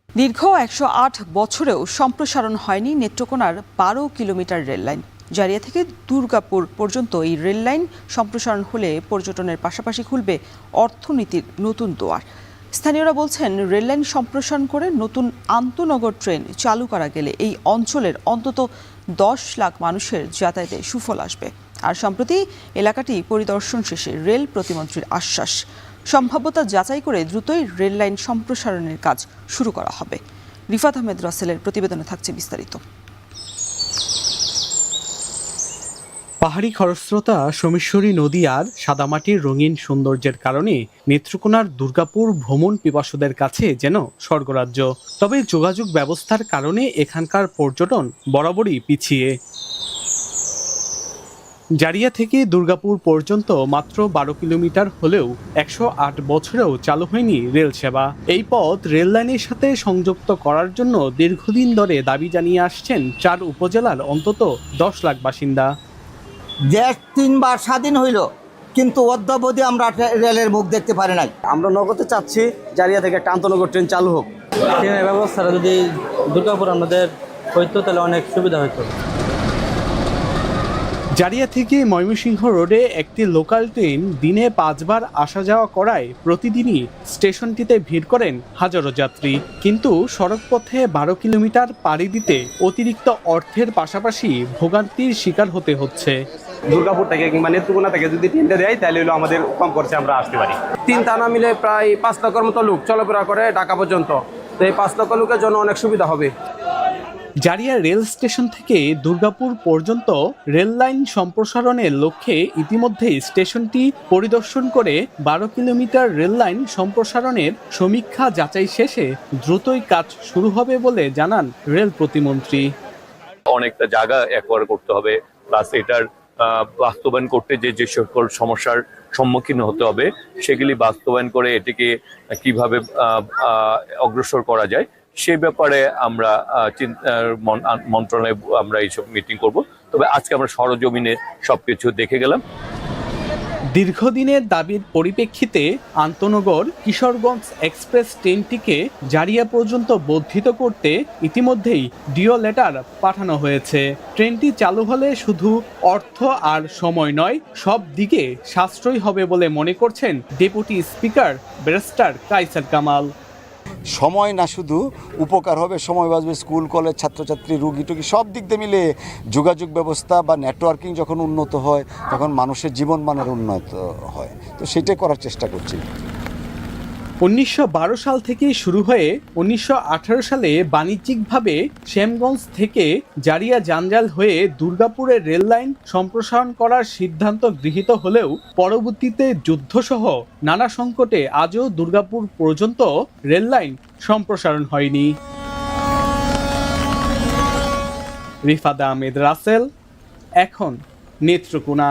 দীর্ঘ ১০৮ বছরেও সম্প্রসারণ হয়নি নেত্রকোনার ১২ কিলোমিটার রেললাইন। জারিয়া থেকে দুর্গাপুর পর্যন্ত এই রেললাইন সম্প্রসারণ হলে পর্যটনের পাশাপাশি খুলবে অর্থনীতির নতুন দুয়ার। স্থানীয়রা বলছেন, রেললাইন সম্প্রসারণ করে নতুন আন্তনগর ট্রেন চালু করা গেলে এই অঞ্চলের অন্তত ১০ লাখ মানুষের যাতায়াতে সুফল আসবে। আর সম্প্রতি এলাকাটি পরিদর্শন শেষে রেল প্রতিমন্ত্রীর আশ্বাস, সম্ভাব্যতা যাচাই করে দ্রুতই রেললাইন সম্প্রসারণের কাজ শুরু করা হবে। রিফাত আহমেদ রাসেলের প্রতিবেদনে থাকছে বিস্তারিত। পাহাড়ি খরস্রোতা সোমেশ্বরী নদী আর সাদামাটির রঙিন সৌন্দর্যের কারণে নেত্রকোনার দুর্গাপুর ভ্রমণ পিপাসুদের কাছে যেন স্বর্গরাজ্য। তবে যোগাযোগ ব্যবস্থার কারণে এখানকার পর্যটন বরাবরই পিছিয়ে। জারিয়া থেকে দুর্গাপুর পর্যন্ত মাত্র ১২ কিলোমিটার হলেও ১০৮ বছরেও চালু হয়নি রেল সেবা। এই পথ রেল লাইনের সাথে সংযুক্ত করার জন্য দীর্ঘদিন ধরে দাবি জানিয়ে আসছেন ৪ উপজেলার অন্তত ১০ লাখ বাসিন্দা। দেশ ৩ বার স্বাধীন হইল, কিন্তু অদ্যাবধি আমরা রেলের মুখ দেখতে পারি নাই। আমরা নগদে চাচ্ছি জারিয়া থেকে একটা আন্তনগর ট্রেন চালু হোক। ট্রেনের ব্যবস্থাটা যদি দুর্গাপুর আমাদের হইতো তাহলে অনেক সুবিধা হতো। জারিয়া থেকে ময়মনসিংহ রোডে একটি লোকাল ট্রেন দিনে ৫ বার আসা যাওয়া করায় প্রতিদিনই স্টেশনটিতে ভিড় করেন হাজারো যাত্রী। কিন্তু সড়কপথে ১২ কিলোমিটার পাড়ি দিতে অতিরিক্ত অর্থের পাশাপাশি ভোগান্তির শিকার হতে হচ্ছে। দুর্গাপুর থেকে কিংবা নেত্রকোনা থেকে যদি ট্রেনটা দেয় তাহলে হলো আমাদের কম খরচে আমরা আসতে পারি। ৩ থানা মিলে প্রায় ৫ লক্ষের মতো লোক চলাফেরা করে ঢাকা পর্যন্ত। তো এই ৫ লক্ষ লোকের জন্য অনেক সুবিধা হবে। জারিয়া রেল স্টেশন থেকে দুর্গাপুর পর্যন্ত রেল লাইন সম্প্রসারণের লক্ষ্যে ইতিমধ্যেই স্টেশনটি পরিদর্শন করে ১২ কিলোমিটার রেল লাইন সম্প্রসারণের সমীক্ষা যাচাই শেষে দ্রুতই কাজ শুরু হবে বলে জানান রেল প্রতিমন্ত্রী। অনেকটা জায়গা অ্যাকোয়ার করতে হবে, প্লাস এটার বাস্তবায়ন করতে যে সকল সমস্যার সম্মুখীন হতে হবে সেগুলি বাস্তবায়ন করে এটিকে কিভাবে অগ্রসর করা যায় সে ব্যাপারে আমরা মন্ত্রণালয়ে আমরা এইসব মিটিং করব। তবে আজকে আমরা সরজমিনে সবকিছু দেখে গেলাম। দীর্ঘদিনের দাবির পরিপ্রেক্ষিতে আন্তনগর কিশোরগঞ্জ এক্সপ্রেস ট্রেনটিকে জারিয়া পর্যন্ত বর্ধিত করতে ইতিমধ্যেই ডিও লেটার পাঠানো হয়েছে। ট্রেনটি চালু হলে শুধু অর্থ আর সময় নয়, সব দিকে সাশ্রয়ী হবে বলে মনে করছেন deputy speaker barrister Kaiser Kamal. সময় না শুধু উপকার হবে, সময় বাঁচবে, স্কুল কলেজ ছাত্রছাত্রী রুগী টুগী সব দিক দিয়ে মিলে যোগাযোগ ব্যবস্থা বা নেটওয়ার্কিং যখন উন্নত হয় তখন মানুষের জীবনমানের উন্নত হয়। তো সেটাই করার চেষ্টা করছি। ১৯১২ সাল থেকে শুরু হয়ে ১৯১৮ সালে বাণিজ্যিকভাবে শ্যামগঞ্জ থেকে জারিয়া জাঞ্জাল হয়ে দুর্গাপুরের রেল লাইন সম্প্রসারণ করার সিদ্ধান্ত গৃহীত হলেও পরবর্তীতে যুদ্ধসহ নানা সংকটে আজও দুর্গাপুর পর্যন্ত রেল লাইন সম্প্রসারণ হয়নি। রিফাত আহমেদ রাসেল, এখন নেত্রকোনা।